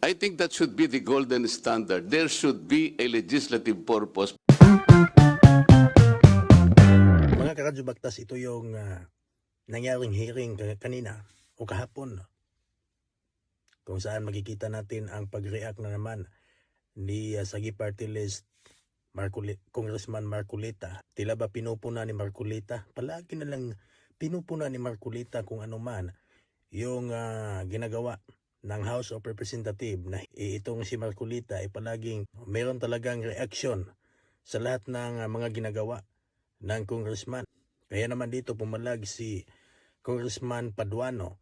I think that should be the golden standard. There should be a legislative purpose. Mga karadyo baktas, ito yung nangyaring hearing kanina o kahapon, kung saan makikita natin ang pag-react na naman ni Sagi Party List Congressman Marcolita. Tila ba pinupuna ni Marcolita? Palagi na lang pinupuna ni Marcolita kung ano man yung ginagawa ng House of Representatives, na itong si Marcolita ay palaging meron talagang reaksyon sa lahat ng mga ginagawa ng congressman. Kaya naman dito pumalag si Congressman Paduano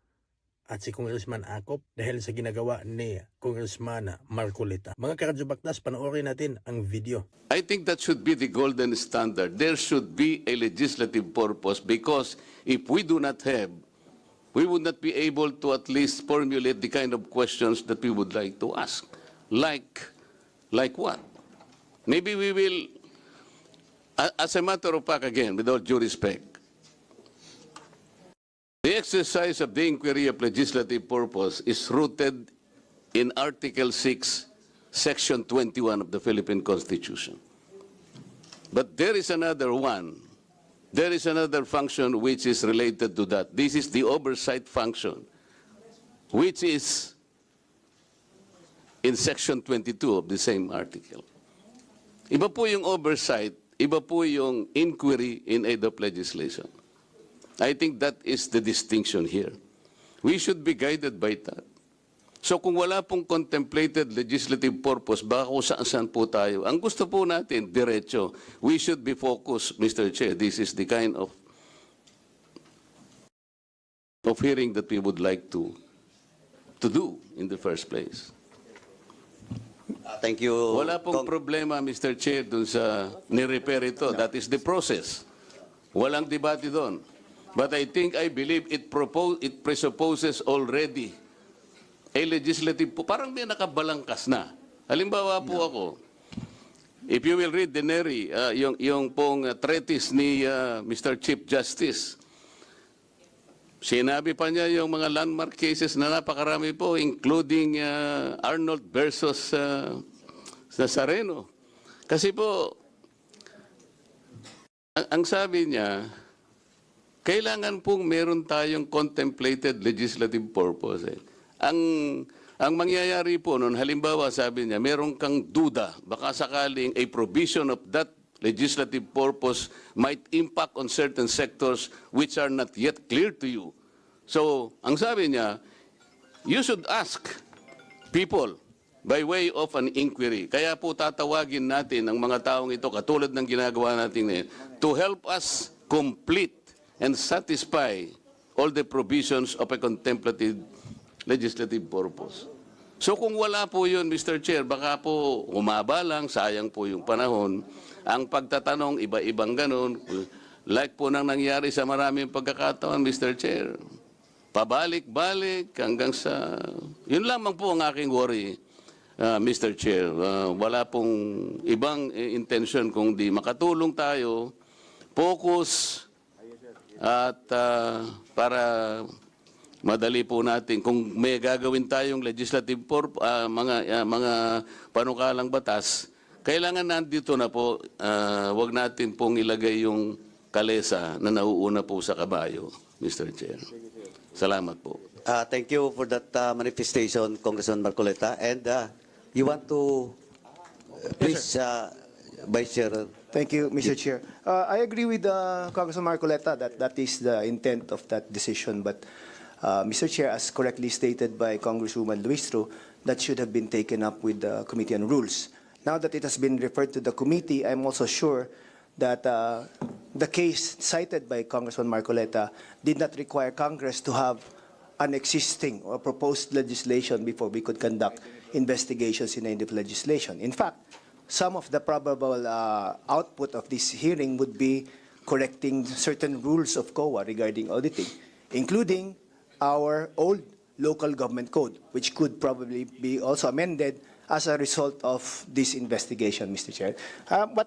at si Congressman Acop dahil sa ginagawa ni Congressman Marcolita. Mga karadyo baktas, panoorin natin ang video. I think that should be the golden standard. There should be a legislative purpose, because if we do not have, we would not be able to at least formulate the kind of questions that we would like to ask. Like what? Maybe we will, as a matter of fact, again, with all due respect, the exercise of the inquiry of legislative purpose is rooted in Article 6, Section 21 of the Philippine Constitution. But there is another one. There is another function which is related to that. This is the oversight function, which is in Section 22 of the same article. Iba po yung oversight, iba po yung inquiry in aid of legislation. I think that is the distinction here. We should be guided by that. So kung wala pong contemplated legislative purpose, baka kung saan-saan po tayo. Ang gusto po natin, diretso. We should be focused, Mr. Chair. This is the kind of hearing that we would like to do in the first place. Thank you. Wala pong problema, Mr. Chair, dun sa ni-repair ito. That is the process. Walang debate doon. But I believe it presupposes already a legislative po, parang may nakabalangkas na. Halimbawa po ako, if you will read the Neri, yung pong treatise ni Mr. Chief Justice, sinabi pa niya yung mga landmark cases na napakarami po, including Arnold versus Nazareno. Kasi po, ang sabi niya, kailangan pong meron tayong contemplated legislative purpose. Ang mangyayari po noon, halimbawa sabi niya, meron kang duda, baka sakaling a provision of that legislative purpose might impact on certain sectors which are not yet clear to you. So, ang sabi niya, you should ask people by way of an inquiry. Kaya po tatawagin natin ang mga taong ito, katulad ng ginagawa natin ngayon, to help us complete and satisfy all the provisions of a contemplative legislative purpose. So kung wala po yun, Mr. Chair, baka po umaba lang, sayang po yung panahon. Ang pagtatanong, iba-ibang ganun, like po nang nangyari sa maraming pagkakataon, Mr. Chair. Pabalik-balik hanggang sa... Yun lamang po ang aking worry, Mr. Chair. Wala pong ibang intention kung di makatulong tayo, focus, at para... madali po natin kung may gagawin tayong legislative mga panukalang batas, kailangan nandito na po, wag natin pong ilagay yung kalesa na nauuna po sa kabayo, Mr. Chair. Salamat po. Thank you for that manifestation, Congressman Marcolita. And you want to please, Vice Chair. Thank you, Mr. Chair. I agree with Congressman Marcolita that that is the intent of that decision, but Mr. Chair, as correctly stated by Congresswoman Luistro, that should have been taken up with the Committee on Rules. Now that it has been referred to the committee, I'm also sure that the case cited by Congressman Marcolita did not require Congress to have an existing or proposed legislation before we could conduct investigations in aid of legislation. In fact, some of the probable output of this hearing would be correcting certain rules of COA regarding auditing, including our old local government code, which could probably be also amended as a result of this investigation, Mr. Chair.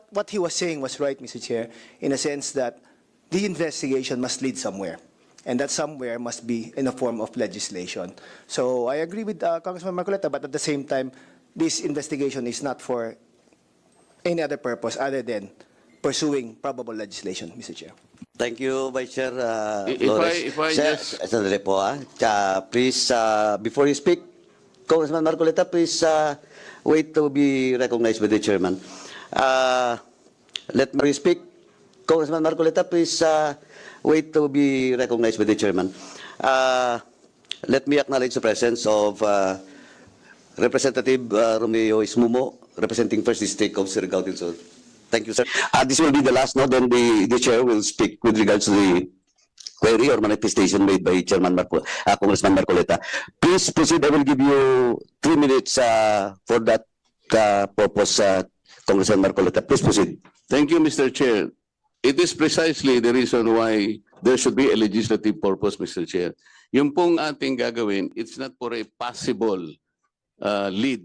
What he was saying was right, Mr. Chair, in a sense that the investigation must lead somewhere. And that somewhere must be in a form of legislation. So I agree with Congressman Marcoleta, but at the same time, this investigation is not for any other purpose other than pursuing probable legislation, Mr. Chair. Thank you, Vice Chair If I just- Sandali po, please, before you speak, Congressman Marcoleta, please wait to be recognized by the chairman. Let me speak. Congressman Marcoleta, please wait to be recognized by the chairman. Let me acknowledge the presence of Representative Romeo Ismumo, representing First District of Surigao del Sur. Thank you, sir. This will be the last note, then the chair will speak with regards to the query or manifestation made by Congressman Marcoleta. Please proceed. I will give you 3 minutes for that purpose, Congressman Marcoleta. Please proceed. Thank you, Mr. Chair. It is precisely the reason why there should be a legislative purpose, Mr. Chair. Yung pong ating gagawin, it's not for a possible lead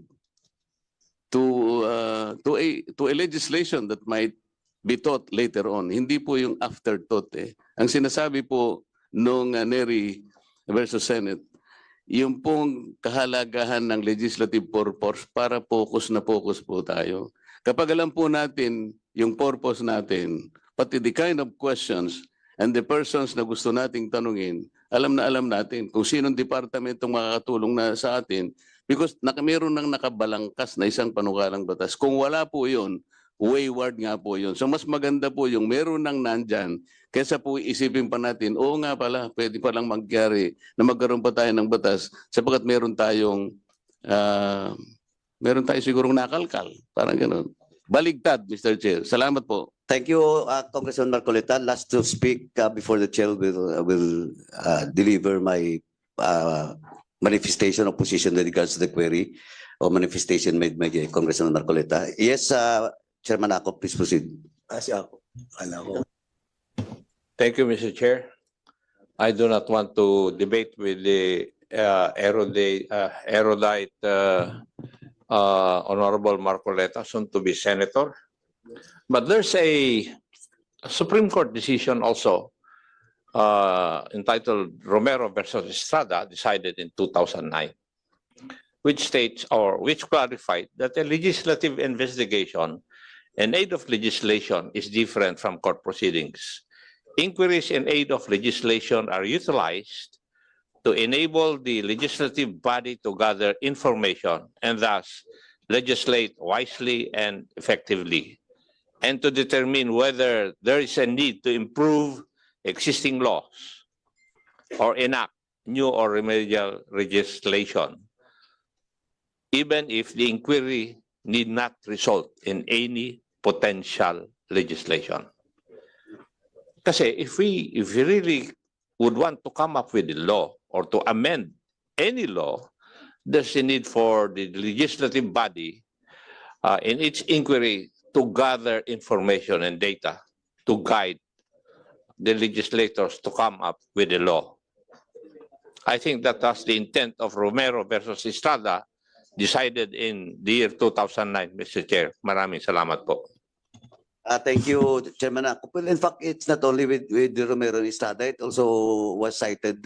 to a legislation that might be taught later on. Hindi po yung afterthought eh. Ang sinasabi po nung NERI versus Senate, yung pong kahalagahan ng legislative purpose para focus na focus po tayo. Kapag alam po natin yung purpose natin, pati the kind of questions and the persons na gusto nating tanungin, alam natin kung sinong departamentong makakatulong na sa atin because meron nang nakabalangkas na isang panukalang batas. Kung wala po yun, wayward nga po yun. So mas maganda po yung meron nang nandyan kaysa po isipin pa natin, oo nga pala, pwede palang magyari na magkaroon pa tayo ng batas sapagkat meron tayo sigurong nakalkal. Parang gano'n. Baligtad, Mr. Chair. Salamat po. Thank you, Congressman Marcoleta. Last to speak before the chair will deliver my manifestation of position with regards to the query or manifestation made by Congressman Marcoleta. Yes, Chairman Ako, please proceed. Thank you, Mr. Chair. I do not want to debate with the erudite Honorable Marcoleta, soon to be senator. But there's a Supreme Court decision also entitled Romero versus Estrada, decided in 2009, which states or which clarified that a legislative investigation in aid of legislation is different from court proceedings. Inquiries in aid of legislation are utilized to enable the legislative body to gather information and thus legislate wisely and effectively, and to determine whether there is a need to improve existing laws or enact new or remedial legislation, even if the inquiry need not result in any potential legislation. Kasi if we really would want to come up with a law or to amend any law, there's a need for the legislative body in its inquiry to gather information and data to guide the legislators to come up with a law. I think that was the intent of Romero versus Estrada, decided in the year 2009, Mr. Chair. Maraming salamat po. Thank you, Chairman Ako. Well, in fact, it's not only with the Romero and Estrada, it also was cited